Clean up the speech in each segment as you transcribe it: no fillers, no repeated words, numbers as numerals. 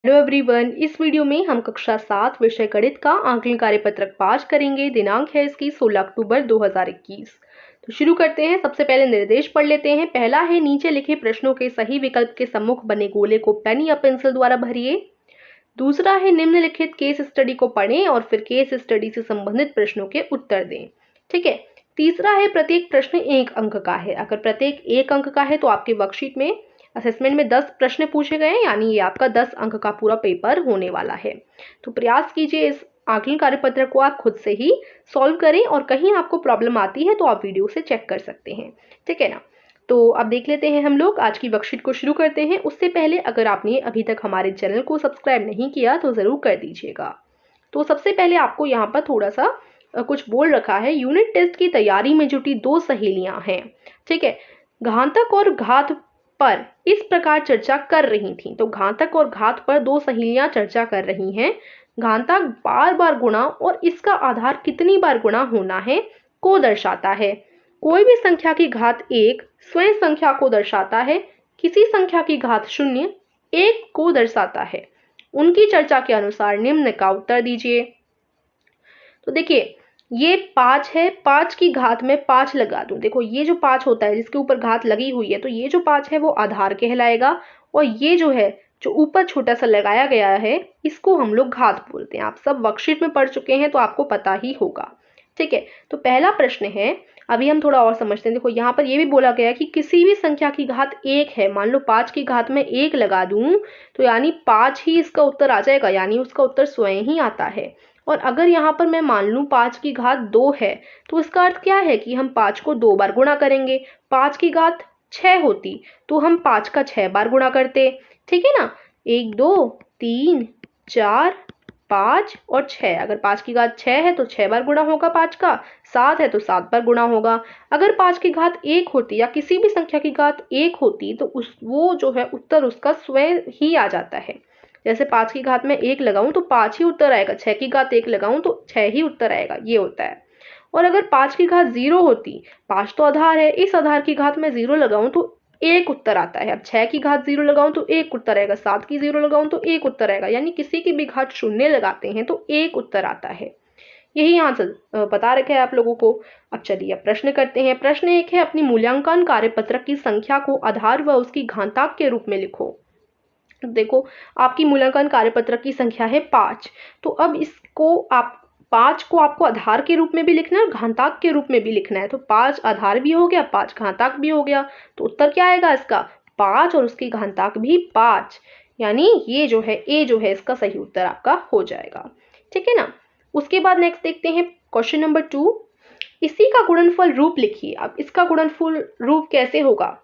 Hello everyone, इस video में हम कक्षा 7 विषय गणित का आंकलन कार्यपत्रक 5 करेंगे। दिनांक है इसकी 16 अक्टूबर 2021। तो शुरू करते हैं। सबसे पहले निर्देश पढ़ लेते हैं। पहला है, नीचे लिखे प्रश्नों के सही विकल्प के सम्मुख बने गोले को पेन या पेंसिल द्वारा भरिए। दूसरा है, निम्नलिखित केस स्टडी को पढ़ें और फिर केस स्टडी से संबंधित प्रश्नों के उत्तर दें। ठीक है। तीसरा है, प्रत्येक प्रश्न 1 अंक का है। अगर प्रत्येक 1 अंक का है तो आपके वर्कशीट में असेसमेंट में 10 प्रश्न पूछे गए हैं, यानी ये आपका 10 अंक का पूरा पेपर होने वाला है। तो प्रयास कीजिए इस आकलन कार्यपत्र को आप खुद से ही सॉल्व करें, और कहीं आपको प्रॉब्लम आती है तो आप वीडियो से चेक कर सकते हैं। ठीक है ना। तो अब देख लेते हैं हम लोग आज की वर्कशीट को शुरू करते हैं। उससे पहले अगर आपने अभी तक हमारे चैनल को सब्सक्राइब नहीं किया तो ज़रूर कर दीजिएगा। तो सबसे पहले आपको यहाँ पर थोड़ा सा कुछ बोल रखा है। यूनिट टेस्ट की तैयारी में जुटी 2 सहेलियां हैं। ठीक है। घातक और घात पर इस प्रकार चर्चा कर रही थी। तो घातक और घात पर 2 सहेलियां चर्चा कर रही हैं। घातक बार बार गुणा और इसका आधार कितनी बार गुणा होना है को दर्शाता है। कोई भी संख्या की घात 1 स्वयं संख्या को दर्शाता है। किसी संख्या की घात 0 1 को दर्शाता है। उनकी चर्चा के अनुसार निम्न का उत्तर दीजिए। तो देखिए, ये 5 है। 5 की घात में 5 लगा दूं। देखो, ये जो 5 होता है जिसके ऊपर घात लगी हुई है, तो ये जो 5 है वो आधार कहलाएगा, और ये जो है जो ऊपर छोटा सा लगाया गया है इसको हम लोग घात बोलते हैं। आप सब वर्कशीट में पढ़ चुके हैं तो आपको पता ही होगा। ठीक है। तो पहला प्रश्न है, अभी हम थोड़ा और समझते हैं। देखो, यहाँ पर ये भी बोला गया कि किसी भी संख्या की घात 1 है। मान लो 5 की घात में 1 लगा दूं तो यानी 5 ही इसका उत्तर आ जाएगा, यानी उसका उत्तर स्वयं ही आता है। और अगर यहाँ पर मैं मान लूँ 5 की घात 2 है, तो इसका अर्थ क्या है कि हम 5 को 2 बार गुणा करेंगे। 5 की घात 6 होती तो हम 5 का 6 बार गुणा करते। ठीक है ना। 1 2 3 4 5 और 6। अगर 5 की घात 6 है तो 6 बार गुणा होगा 5 का। 7 है तो 7 बार गुणा होगा। अगर 5 की घात 1 होती या किसी भी संख्या की घात 1 होती तो वो जो है उत्तर उसका स्वयं ही आ जाता है। जैसे 5 की घात में 1 लगाऊं तो 5 ही उत्तर आएगा। 6 की घात 1 लगाऊं तो 6 ही उत्तर आएगा। ये होता है। और अगर 5 की घात 0 होती, 5 तो आधार है, इस आधार की घात में 0 लगाऊं तो 1 उत्तर आता है। अब 6 की घात 0 लगाऊं तो 1 उत्तर आएगा। 7 की 0 लगाऊं तो 1 उत्तर आएगा। यानी किसी की भी घात 0 लगाते हैं तो 1 उत्तर आता है। यही यहाँ से बता रखा है आप लोगों को। अब चलिए अब प्रश्न करते हैं। प्रश्न 1 है, अपनी मूल्यांकन कार्यपत्रक की संख्या को आधार व उसकी घातांक के रूप में लिखो। देखो, आपकी मूल्यांकन कार्यपत्रक की संख्या है 5। तो अब इसको आप 5 को आपको आधार के रूप में भी लिखना है और घातांक के रूप में भी लिखना है। तो 5 आधार भी हो गया, 5 घातांक भी हो गया। तो उत्तर क्या आएगा इसका? 5 और उसकी घातांक भी 5। यानी ये जो है ए जो है इसका सही उत्तर आपका हो जाएगा। ठीक है ना। उसके बाद नेक्स्ट देखते हैं क्वेश्चन नंबर 2। इसी का गुणनफल रूप लिखिए। अब इसका गुणनफल रूप कैसे होगा?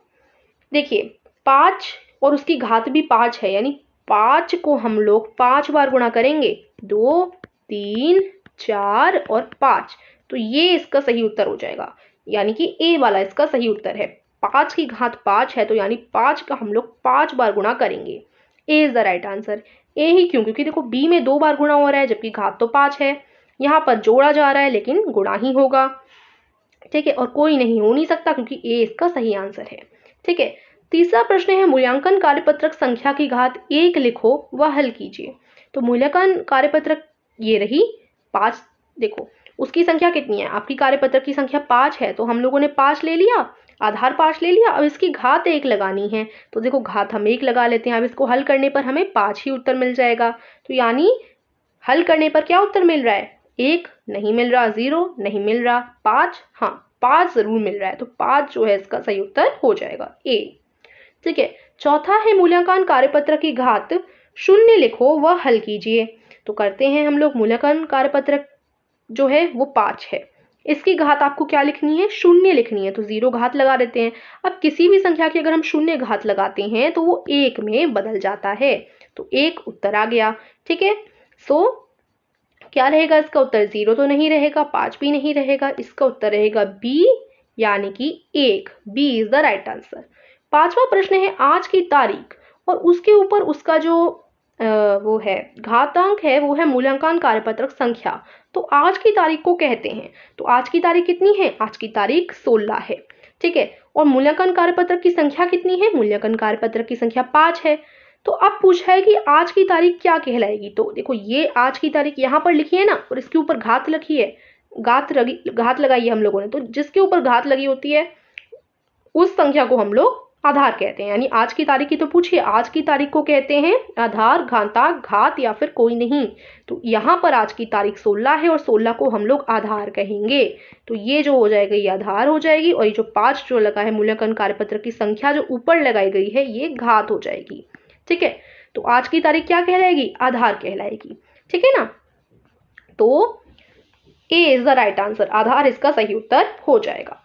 देखिए, 5 और उसकी घात भी 5 है, यानी 5 को हम लोग 5 बार गुणा करेंगे। 2 3 4 और 5। तो ये इसका सही उत्तर हो जाएगा, यानी कि ए वाला इसका सही उत्तर है। 5 की घात 5 है तो यानी 5 का हम लोग 5 बार गुणा करेंगे। ए इज द राइट आंसर। ए ही क्यों? क्योंकि देखो, बी में 2 बार गुणा हो रहा है जबकि घात तो 5 है। यहाँ पर जोड़ा जा रहा है लेकिन गुणा ही होगा। ठीक है। और कोई नहीं हो नहीं सकता क्योंकि ए इसका सही आंसर है। ठीक है। तीसरा प्रश्न है, मूल्यांकन कार्यपत्रक संख्या की घात 1 लिखो व हल कीजिए। तो मूल्यांकन कार्यपत्रक ये रही 5। देखो, उसकी संख्या कितनी है? आपकी कार्यपत्रक की संख्या 5 है तो हम लोगों ने 5 ले लिया, आधार 5 ले लिया। अब इसकी घात 1 लगानी है तो देखो, घात हम 1 लगा लेते हैं। अब इसको हल करने पर हमें 5 ही उत्तर मिल जाएगा। तो यानी हल करने पर क्या उत्तर मिल रहा है? 1 नहीं मिल रहा, 0 नहीं मिल रहा, 5 हाँ 5 जरूर मिल रहा है। तो 5 जो है इसका सही उत्तर हो जाएगा, ए। ठीक है। चौथा है, मूल्यांकन कार्यपत्रक की घात 0 लिखो व हल कीजिए। तो करते हैं हम लोग। मूल्यांकन कार्यपत्रक जो है वो 5 है। इसकी घात आपको क्या लिखनी है? 0 लिखनी है। तो 0 घात लगा देते हैं। अब किसी भी संख्या की अगर हम 0 घात लगाते हैं तो वो 1 में बदल जाता है। तो 1 उत्तर आ गया। ठीक है। सो क्या रहेगा इसका उत्तर? 0 तो नहीं रहेगा, 5 भी नहीं रहेगा। इसका उत्तर रहेगा बी, यानी कि 1। B is the right answer. 5वां प्रश्न है, आज की तारीख और उसके ऊपर उसका जो वो है घातांक है वो है मूल्यांकन कार्यपत्रक संख्या। तो आज की तारीख को कहते हैं। तो आज की तारीख कितनी है? आज की तारीख 16 है। ठीक है। और मूल्यांकन कार्यपत्रक की संख्या कितनी है? मूल्यांकन कार्यपत्रक की संख्या 5 है। तो अब पूछा है कि आज की तारीख क्या कहलाएगी। तो देखो ये आज की तारीख यहाँ पर लिखी है ना, और इसके ऊपर घात लिखी है, घात लगाई है हम लोगों ने। तो जिसके ऊपर घात लगी होती है उस संख्या को हम लोग आधार कहते हैं। यानी आज की तारीख की तो पूछिए, आज की तारीख को कहते हैं आधार, घातांक, घात या फिर कोई नहीं। तो यहाँ पर आज की तारीख 16 है और 16 को हम लोग आधार कहेंगे। तो ये जो हो जाएगा ये आधार हो जाएगी, और ये जो 5 जो लगा है मूल्यांकन कार्यपत्र की संख्या जो ऊपर लगाई गई है ये घात हो जाएगी। ठीक है, तो आज की तारीख क्या कहलाएगी, आधार कहलाएगी। ठीक है ना, तो ए इज द राइट आंसर, आधार इसका सही उत्तर हो जाएगा।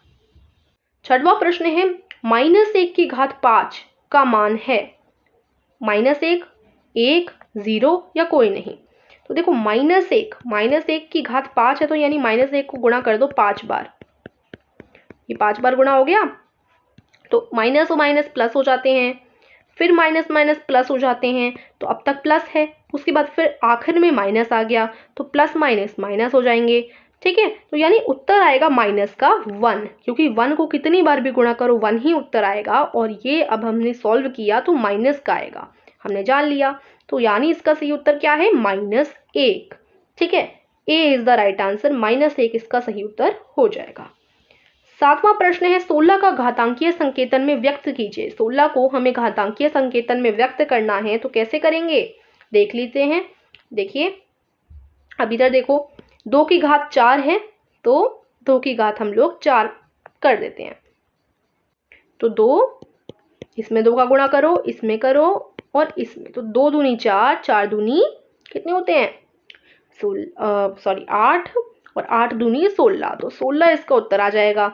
छठवां प्रश्न है -1 की घात 5 का मान है -1, 1, 0 या कोई नहीं। तो देखो -1 की घात 5 है, तो यानी -1 को गुणा कर दो 5 बार, ये 5 बार गुणा हो गया। तो माइनस और माइनस प्लस हो जाते हैं, फिर माइनस माइनस प्लस हो जाते हैं, तो अब तक प्लस है, उसके बाद फिर आखिर में माइनस आ गया, तो प्लस माइनस माइनस हो जाएंगे। ठीक है, तो यानी उत्तर आएगा माइनस का 1, क्योंकि 1 को कितनी बार भी गुणा करो 1 ही उत्तर आएगा। और ये अब हमने सॉल्व किया तो माइनस का आएगा, हमने जान लिया। तो यानी इसका सही उत्तर क्या है, -1। ठीक है, ए इज द राइट आंसर, -1 इसका सही उत्तर हो जाएगा। सातवां प्रश्न है 16 का घातांकीय संकेतन में व्यक्त कीजिए। 16 को हमें घातांकीय संकेतन में व्यक्त करना है, तो कैसे करेंगे देख लेते हैं। देखिए अब इधर देखो 2 की घात 4 है, तो 2 की घात हम लोग 4 कर देते हैं। तो 2, इसमें 2 का गुणा करो, इसमें करो और इसमें, तो 2 दूनी 4, 4 दूनी कितने होते हैं 8 और 8 दूनी 16, तो 16 इसका उत्तर आ जाएगा।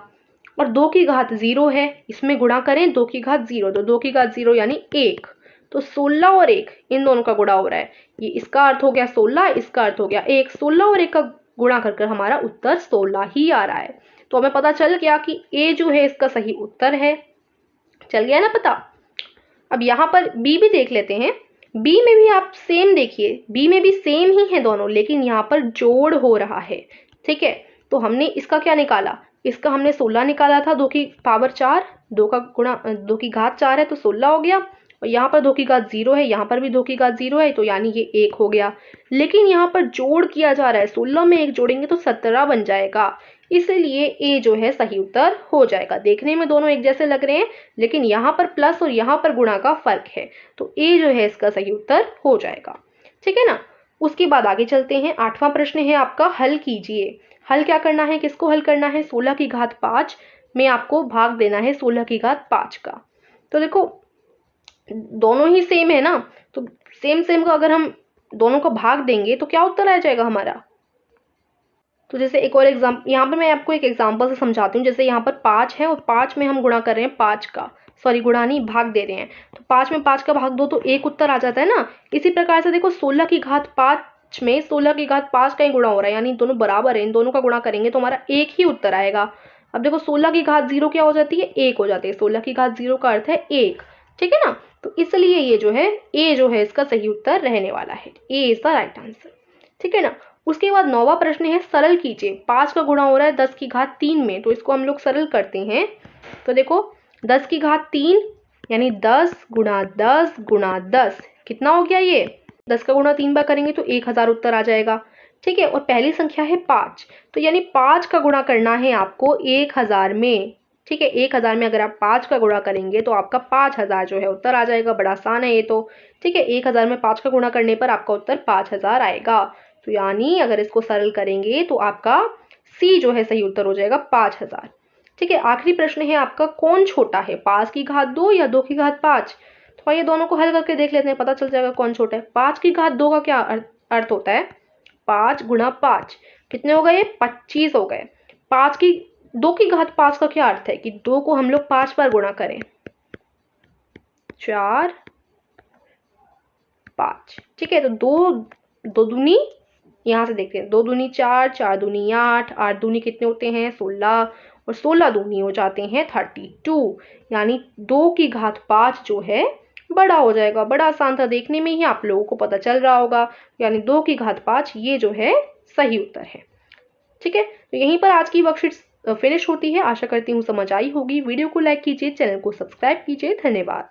और 2 की घात 0 है, इसमें गुणा करें 2 की घात 0, तो 2 की घात 0 यानी 1, तो 16 और 1 इन दोनों का गुणा हो रहा है, ये इसका अर्थ हो गया 16, इसका अर्थ हो गया 1, 16 और 1 का गुणा कर हमारा उत्तर 16 ही आ रहा है। तो हमें पता चल गया कि ए जो है इसका सही उत्तर है, चल गया ना पता। अब यहाँ पर बी भी देख लेते हैं। बी में भी आप सेम देखिए, बी में भी सेम ही है दोनों, लेकिन यहाँ पर जोड़ हो रहा है। ठीक है, तो हमने इसका क्या निकाला, इसका हमने 16 निकाला था, 2 की पावर 4, 2 की घात 4 है तो 16 हो गया। और यहाँ पर 2 की घात 0 है, यहाँ पर भी 2 की घात 0 है, तो यानी ये 1 हो गया। लेकिन यहाँ पर जोड़ किया जा रहा है, 16 में 1 जोड़ेंगे तो 17 बन जाएगा, इसलिए ए जो है सही उत्तर हो जाएगा। देखने में दोनों एक जैसे लग रहे हैं, लेकिन यहाँ पर प्लस और यहाँ पर गुणा का फर्क है, तो ए जो है इसका सही उत्तर हो जाएगा। ठीक है ना, उसके बाद आगे चलते हैं। 8वां प्रश्न है आपका, हल कीजिए। हल क्या करना है, किसको हल करना है, 16 की घात 5 में आपको भाग देना है 16 की घात 5 का। तो देखो दोनों ही सेम है ना, तो सेम का अगर हम दोनों को भाग देंगे तो क्या उत्तर आ जाएगा हमारा। तो जैसे एक और एग्जाम्पल, यहाँ पर मैं आपको एक एग्जाम्पल से समझाती हूँ। जैसे यहाँ पर 5 है और 5 में हम गुणा कर रहे हैं 5 का, सॉरी गुणा नहीं भाग दे रहे हैं, तो 5 में 5 का भाग दो तो 1 उत्तर आ जाता है ना। इसी प्रकार से देखो 16 की घात 5 में 16 की घात 5 का ही गुणा हो रहा है, यानी दोनों बराबर है, इन दोनों का गुणा करेंगे तो हमारा 1 ही उत्तर आएगा। अब देखो 16 की घात 0 क्या हो जाती है, 1 हो जाती है, 16 की घात 0 का अर्थ है 1। ठीक है ना, तो इसलिए ये जो है ए जो है इसका सही उत्तर रहने वाला है, ए इज द राइट आंसर। ठीक है ना, उसके बाद 9वां प्रश्न है, सरल कीजिए। 5 का गुणा हो रहा है 10 की घात 3 में, तो इसको हम लोग सरल करते हैं। तो देखो 10 की घात 3 यानी 10 गुणा 10 गुणा 10 कितना हो गया, ये 10 का गुणा 3 बार करेंगे तो 1000 उत्तर आ जाएगा। ठीक है, और पहली संख्या है 5, तो यानी 5 का गुणा करना है आपको 1000 में। ठीक है, 1000 में अगर आप 5 का गुणा करेंगे तो आपका 5000 जो है उत्तर आ जाएगा, बड़ा आसान है ये तो। ठीक है, 1000 में 5 का गुणा करने पर आपका उत्तर 5000 आएगा। तो यानी अगर इसको सरल करेंगे तो आपका सी जो है सही उत्तर हो जाएगा 5000। ठीक है, आखिरी प्रश्न है आपका, कौन छोटा है, 5 की घात 2 या 2 की घात 5। तो ये दोनों को हल करके देख लेते हैं, पता चल जाएगा कौन छोटा है। 5 की घात 2 का क्या अर्थ होता है, 5 गुणा 5 कितने हो गए, 25 हो गए। 2 की घात 5 का क्या अर्थ है कि 2 को हम लोग 5 बार गुणा करें, 4 5। ठीक है, तो 2 दूनी, यहाँ से देखते हैं, 2 दूनी 4, 4 दूनी 8, 8 दूनी कितने होते हैं 16, और 16 दूनी हो जाते हैं 32, यानी 2 की घात 5 जो है बड़ा हो जाएगा। बड़ा आसान था, देखने में ही आप लोगों को पता चल रहा होगा, यानी 2 की घात 5 ये जो है सही उत्तर है। ठीक है, तो यहीं पर आज की वर्कशीट फिनिश होती है। आशा करती हूँ समझ आई होगी। वीडियो को लाइक कीजिए, चैनल को सब्सक्राइब कीजिए। धन्यवाद।